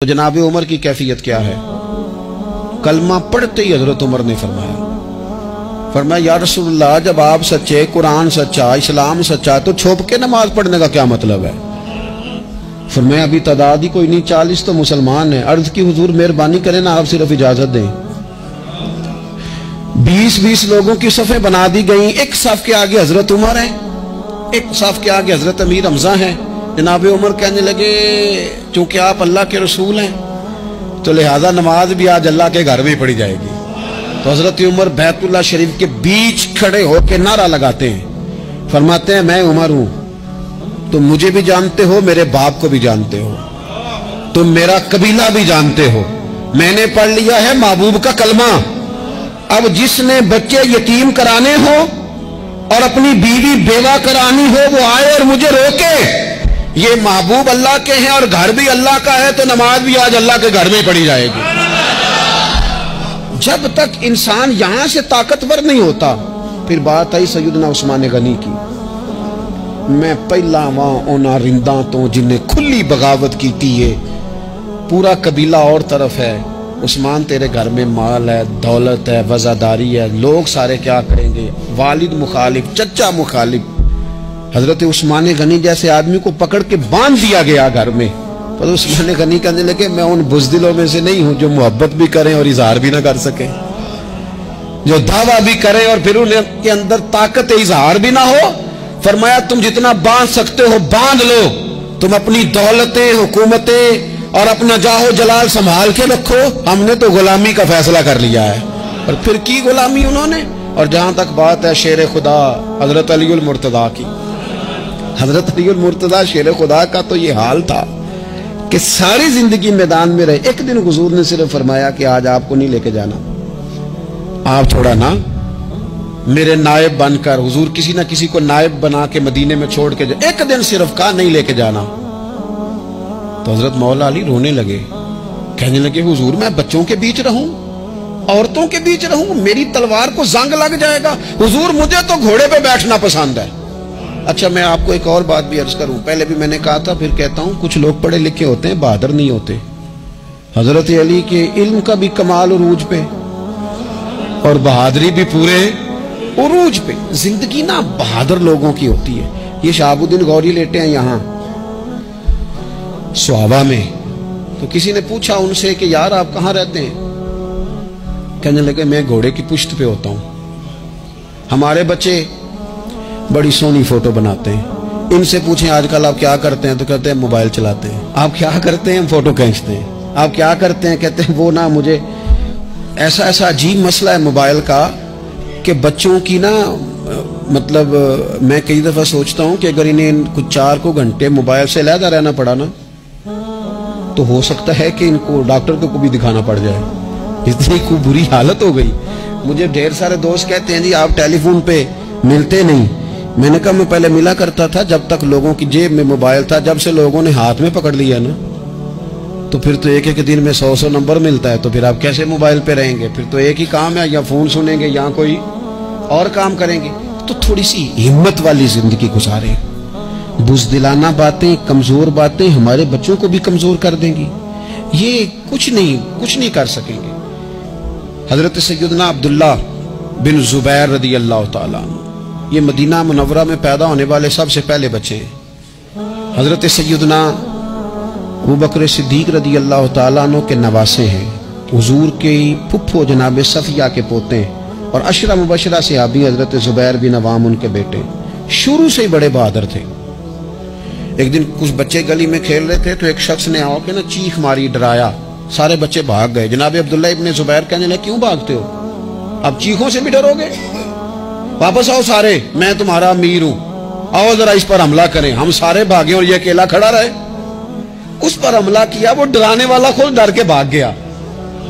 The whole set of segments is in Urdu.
تو جناب عمر کی کیفیت کیا ہے؟ کلمہ پڑھتے ہی حضرت عمر نے فرمایا یا رسول اللہ، جب آپ سچے، قرآن سچا، اسلام سچا، تو چھپ کے نماز پڑھنے کا کیا مطلب ہے؟ فرمایا ابھی تعداد ہی کوئی نہیں، 40 تو مسلمان ہیں۔ عرض کی حضور مہربانی کریں نا، آپ صرف اجازت دیں۔ 20 لوگوں کی صفیں بنا دی گئیں، ایک صف کے آگے حضرت عمر ہیں، ایک صف کے آگے حضرت امیر حمزہ ہیں۔ جناب عمر کہنے لگے چونکہ آپ اللہ کے رسول ہیں تو لہذا نماز بھی آج اللہ کے گھر میں پڑھی جائے گی۔ تو حضرت عمر بیت اللہ شریف کے بیچ کھڑے ہو کے نعرہ لگاتے ہیں، فرماتے ہیں میں عمر ہوں، تم مجھے بھی جانتے ہو، میرے باپ کو بھی جانتے ہو، تم میرا قبیلہ بھی جانتے ہو، میں نے پڑھ لیا ہے محبوب کا کلمہ۔ اب جس نے بچے یتیم کرانے ہو اور اپنی بیوی بیوہ کرانی ہو وہ آئے اور مجھے روکے، یہ محبوب اللہ کے ہیں اور گھر بھی اللہ کا ہے، تو نماز بھی آج اللہ کے گھر میں پڑھی جائے گی۔ جب تک انسان یہاں سے طاقتور نہیں ہوتا، پھر بات آئی سیدنا عثمان غنی کی، میں پہلا وہاں اونا رنداں تو جنہیں کھلی بغاوت کی تھی، ہے پورا قبیلہ اور طرف ہے، عثمان تیرے گھر میں مال ہے، دولت ہے، وزاداری ہے، لوگ سارے کیا کریں گے، والد مخالف، چچا مخالف۔ حضرت عثمان غنی جیسے آدمی کو پکڑ کے باندھ دیا گیا گھر میں۔ پر عثمان غنی کہنے لگے میں ان بزدلوں میں سے نہیں ہوں جو محبت بھی کریں اور اظہار بھی نہ کر سکیں، جو دعویٰ بھی کریں اور پھر ان کے اندر طاقت اظہار بھی نہ ہو۔ فرمایا تم جتنا باندھ سکتے ہو باندھ لو، تم اپنی دولتیں، حکومتیں اور اپنا جاہ و جلال سنبھال کے رکھو، ہم نے تو غلامی کا فیصلہ کر لیا ہے۔ اور پھر کی غلامی انہوں نے۔ اور جہاں تک بات ہے شیر خدا حضرت علی المرتضیٰ کی، حضرت علی المرتضیٰ شیر خدا کا تو یہ حال تھا کہ ساری زندگی میدان میں رہے۔ ایک دن حضور نے صرف فرمایا کہ آج آپ کو نہیں لے کے جانا، آپ تھوڑا نا میرے نائب بن کر، حضور کسی نہ کسی کو نائب بنا کے مدینے میں چھوڑ کے ایک دن صرف کہا نہیں لے کے جانا۔ تو حضرت مولا علی رونے لگے، کہنے لگے حضور میں بچوں کے بیچ رہوں، عورتوں کے بیچ رہوں، میری تلوار کو زنگ لگ جائے گا، حضور مجھے تو گھوڑے پہ بیٹھنا پسند ہے۔ اچھا میں آپ کو ایک اور بات بھی عرض کروں، پہلے بھی میں نے کہا تھا پھر کہتا ہوں، کچھ لوگ پڑھے لکھے ہوتے ہیں بہادر نہیں ہوتے۔ حضرت علی کے علم کا بھی کمال عروج پہ اور بہادری بھی پورے عروج پہ۔ زندگی نا بہادر لوگوں کی ہوتی ہے۔ یہ شہاب الدین غوری لیٹے ہیں یہاں سوابا میں، تو کسی نے پوچھا ان سے کہ یار آپ کہاں رہتے ہیں؟ کہنے لگے میں گھوڑے کی پشت پہ ہوتا ہوں، ہمارے بچے بڑی سونی فوٹو بناتے ہیں، ان سے پوچھیں آج کل آپ کیا کرتے ہیں تو کہتے ہیں موبائل چلاتے ہیں۔ آپ کیا کرتے ہیں؟ ہم فوٹو کھینچتے ہیں۔ آپ کیا کرتے ہیں؟ کہتے ہیں وہ نا مجھے ایسا عجیب مسئلہ ہے موبائل کا کہ بچوں کی نا مطلب میں کئی دفعہ سوچتا ہوں کہ اگر انہیں کچھ 4 گھنٹے موبائل سے علیحدہ رہنا پڑا نا تو ہو سکتا ہے کہ ان کو ڈاکٹر کو بھی دکھانا پڑ جائے، اتنی کو بری حالت ہو گئی۔ مجھے ڈھیر سارے دوست کہتے ہیں جی آپ ٹیلی فون پہ ملتے نہیں۔ میں نے کہا میں پہلے ملا کرتا تھا جب تک لوگوں کی جیب میں موبائل تھا، جب سے لوگوں نے ہاتھ میں پکڑ لیا نا تو پھر تو ایک دن میں 100 نمبر ملتا ہے، تو پھر آپ کیسے موبائل پہ رہیں گے؟ پھر تو ایک ہی کام ہے، یا فون سنیں گے یا کوئی اور کام کریں گے۔ تو تھوڑی سی ہمت والی زندگی گزاریں۔ بزدلانہ باتیں، کمزور باتیں ہمارے بچوں کو بھی کمزور کر دیں گی، یہ کچھ نہیں کر سکیں گے۔ حضرت سیدنا عبداللہ بن زبیر رضی اللہ تعالیٰ عنہ، یہ مدینہ منورہ میں پیدا ہونے والے سب سے پہلے بچے ہیں۔ حضرت سیدنا ابوبکر صدیق رضی اللہ تعالیٰ عنہ کے نواسے ہیں، حضور کے پھپھو جناب صفیہ کے پوتے ہیں، اور عشرہ مبشرہ صحابی حضرت زبیر بن عوام ان کے بیٹے، شروع سے ہی بڑے بہادر تھے۔ ایک دن کچھ بچے گلی میں کھیل رہے تھے تو ایک شخص نے آ کے نا چیخ ماری، ڈرایا، سارے بچے بھاگ گئے۔ جناب عبداللہ ابن زبیر کہنے لگے کیوں بھاگتے ہو؟ اب چیخوں سے بھی ڈرو گے؟ واپس آؤ سارے، میں تمہارا امیر ہوں، آؤ ذرا اس پر حملہ کریں۔ ہم سارے بھاگے اور یہ اکیلا کھڑا رہے۔ اس پر حملہ کیا، وہ ڈرانے والا خود ڈر کے بھاگ گیا۔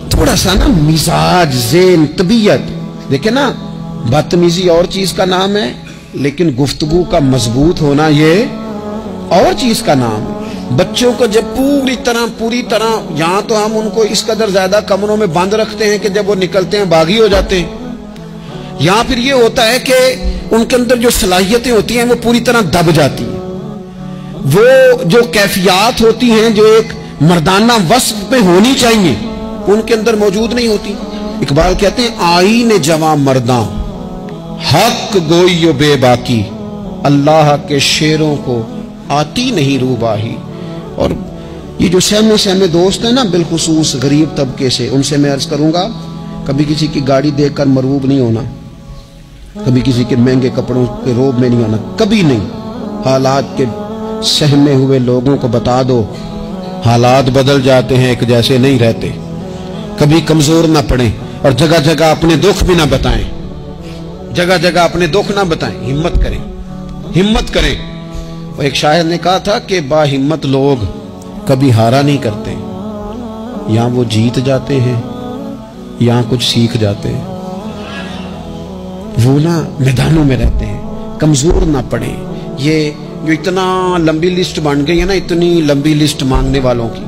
تھوڑا سا نا مزاج، ذہن، طبیعت دیکھیں نا، بدتمیزی اور چیز کا نام ہے لیکن گفتگو کا مضبوط ہونا یہ اور چیز کا نام ہے۔ بچوں کو جب پوری طرح یہاں تو ہم ان کو اس قدر زیادہ کمروں میں بند رکھتے ہیں کہ جب وہ نکلتے ہیں باغی ہو جاتے ہیں، یہاں پھر یہ ہوتا ہے کہ ان کے اندر جو صلاحیتیں ہوتی ہیں وہ پوری طرح دب جاتی ہیں، وہ جو کیفیات ہوتی ہیں جو ایک مردانہ وصف پہ ہونی چاہیے ان کے اندر موجود نہیں ہوتی. اقبال کہتے ہیں آئین جواں مرداں حق گوئی و بے باکی، اللہ کے شیروں کو آتی نہیں روباہی. اور یہ جو سہمے دوست ہیں نا بالخصوص غریب طبقے سے، ان سے میں عرض کروں گا کبھی کسی کی گاڑی دیکھ کر مرعوب نہیں ہونا، کبھی کسی کے مہنگے کپڑوں کے روب میں نہیں ہونا، کبھی نہیں. حالات کے سہمے ہوئے لوگوں کو بتا دو حالات بدل جاتے ہیں، ایک جیسے نہیں رہتے. کبھی کمزور نہ پڑیں اور جگہ جگہ اپنے دکھ بھی نہ بتائیں، جگہ جگہ اپنے دکھ نہ بتائیں. ہمت کریں، ہمت کریں. اور ایک شاعر نے کہا تھا کہ با ہمت لوگ کبھی ہارا نہیں کرتے، یا وہ جیت جاتے ہیں یا کچھ سیکھ جاتے ہیں. وہ نا میدانوں میں رہتے ہیں، کمزور نہ پڑیں. یہ جو اتنا لمبی لسٹ بن گئی ہے نا، اتنی لمبی لسٹ مانگنے والوں کی،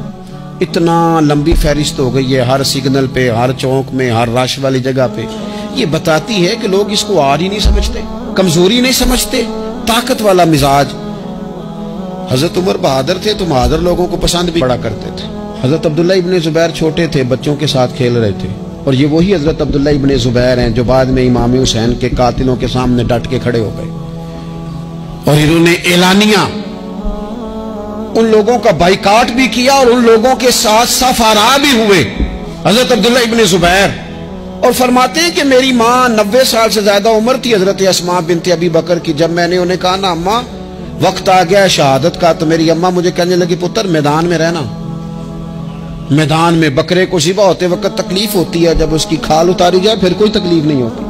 اتنا لمبی فہرست ہو گئی ہے ہر سگنل پہ، ہر چوک میں، ہر رش والی جگہ پہ. یہ بتاتی ہے کہ لوگ اس کو آر ہی نہیں سمجھتے، کمزوری نہیں سمجھتے، طاقت والا مزاج. حضرت عمر بہادر تھے تو بہادر لوگوں کو پسند بھی بڑا کرتے تھے. حضرت عبداللہ ابن زبیر چھوٹے تھے، بچوں کے ساتھ کھیل رہے تھے، اور یہ وہی حضرت عبداللہ ابن زبیر ہیں جو بعد میں امام حسین کے قاتلوں کے سامنے ڈٹ کے کھڑے ہو گئے اور انہوں نے اعلانیہ ان لوگوں کا بائیکاٹ بھی کیا اور ان لوگوں کے ساتھ سفارا بھی ہوئے. حضرت عبداللہ ابن زبیر اور فرماتے ہیں کہ میری ماں 90 سال سے زیادہ عمر تھی حضرت اسماء بنت ابی بکر کی. جب میں نے انہیں کہا نا اماں وقت آ گیا شہادت کا، تو میری اماں مجھے کہنے لگی پتر میدان میں رہنا. میدان میں بکرے کو ذبح ہوتے وقت تکلیف ہوتی ہے، جب اس کی کھال اتاری جائے پھر کوئی تکلیف نہیں ہوتی.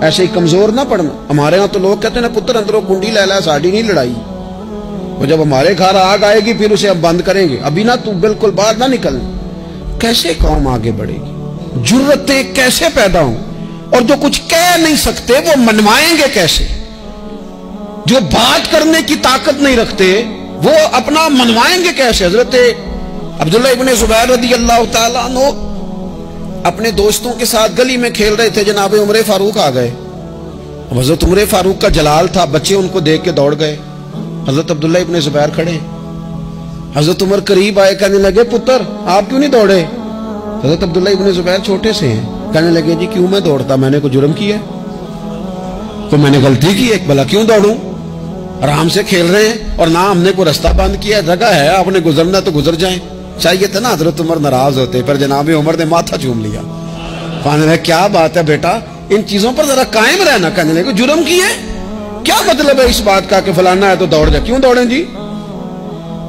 ایسے ہی کمزور نہ پڑنا. ہمارے ہاں تو لوگ کہتے ہیں نا پتر اندروں کنڈی لے لا، ساڑی نہیں لڑائی. اور جب ہمارے گھر آگ آئے گی پھر اسے اب بند کریں گے، ابھی نہ تو بالکل باہر نہ نکلنا. کیسے قوم آگے بڑھے گی؟ جرتیں کیسے پیدا ہوں؟ اور جو کچھ کہہ نہیں سکتے وہ منوائیں گے کیسے؟ جو بات کرنے کی طاقت نہیں رکھتے وہ اپنا منوائیں گے کیسے؟ حضرت عبداللہ ابن زبیر رضی اللہ تعالیٰ عنہ اپنے دوستوں کے ساتھ گلی میں کھیل رہے تھے، جناب عمر فاروق آ گئے. حضرت عمر فاروق کا جلال تھا، بچے ان کو دیکھ کے دوڑ گئے. حضرت عبداللہ ابن زبیر کھڑے. حضرت عمر قریب آئے، کہنے لگے پتر آپ کیوں نہیں دوڑے؟ حضرت عبداللہ ابن زبیر چھوٹے سے ہیں، کہنے لگے جی کیوں میں دوڑتا، میں نے کوئی جرم کیا ہے، تو میں نے غلطی کی ہے، بھلا کیوں دوڑوں؟ آرام سے کھیل رہے ہیں اور نہ ہم نے کوئی رستہ بند کیا، جگہ ہے آپ نے گزرنا تو گزر جائیں. چاہیے تھا نا حضرت عمر ناراض ہوتے، پر جناب عمر نے ماتھا چوم لیا. کہنے لگے کیا بات ہے بیٹا، ان چیزوں پر ذرا قائم رہنا. کہنے لگے جرم کیے، کیا مطلب ہے اس بات کا کہ فلانا ہے تو دوڑ جائے؟ کیوں دوڑیں جی؟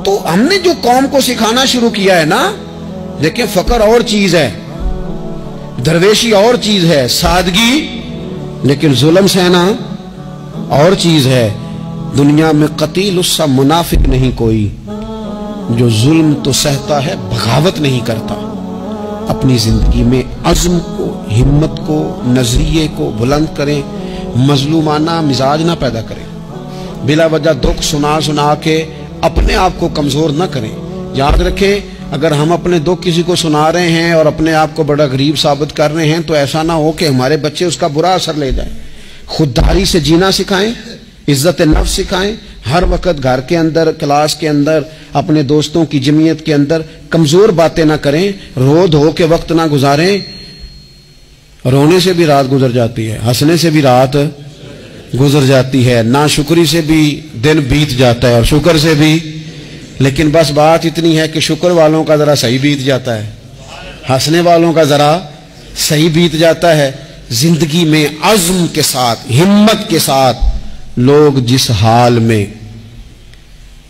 تو ہم نے جو قوم کو سکھانا شروع کیا ہے نا، دیکھیں فقر اور چیز ہے، درویشی اور چیز ہے، سادگی، لیکن ظلم سہنا اور چیز ہے. دنیا میں قتیل اس سا منافق نہیں کوئی جو ظلم تو سہتا ہے بغاوت نہیں کرتا. اپنی زندگی میں عزم کو، ہمت کو، نظریے کو بلند کریں، مظلومانہ مزاج نہ پیدا کریں، بلا وجہ دکھ سنا کے اپنے آپ کو کمزور نہ کریں. یاد رکھیں اگر ہم اپنے دکھ کسی کو سنا رہے ہیں اور اپنے آپ کو بڑا غریب ثابت کر رہے ہیں تو ایسا نہ ہو کہ ہمارے بچے اس کا برا اثر لے جائیں. خودداری سے جینا سکھائیں، عزت نفس سکھائیں. ہر وقت گھر کے اندر، کلاس کے اندر، اپنے دوستوں کی جمعیت کے اندر کمزور باتیں نہ کریں، رو دھو کے وقت نہ گزاریں. رونے سے بھی رات گزر جاتی ہے، ہنسنے سے بھی رات گزر جاتی ہے، ناشکری سے بھی دن بیت جاتا ہے اور شکر سے بھی. لیکن بس بات اتنی ہے کہ شکر والوں کا ذرا صحیح بیت جاتا ہے، ہنسنے والوں کا ذرا صحیح بیت جاتا ہے. زندگی میں عزم کے ساتھ، ہمت کے ساتھ لوگ جس حال میں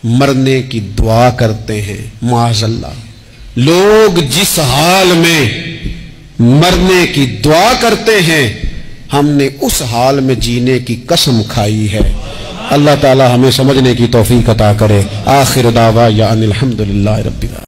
مرنے کی دعا کرتے ہیں، معاذ اللہ، لوگ جس حال میں مرنے کی دعا کرتے ہیں، ہم نے اس حال میں جینے کی قسم کھائی ہے. اللہ تعالی ہمیں سمجھنے کی توفیق عطا کرے. آخر دعوانا ان الحمدللہ رب العالمین.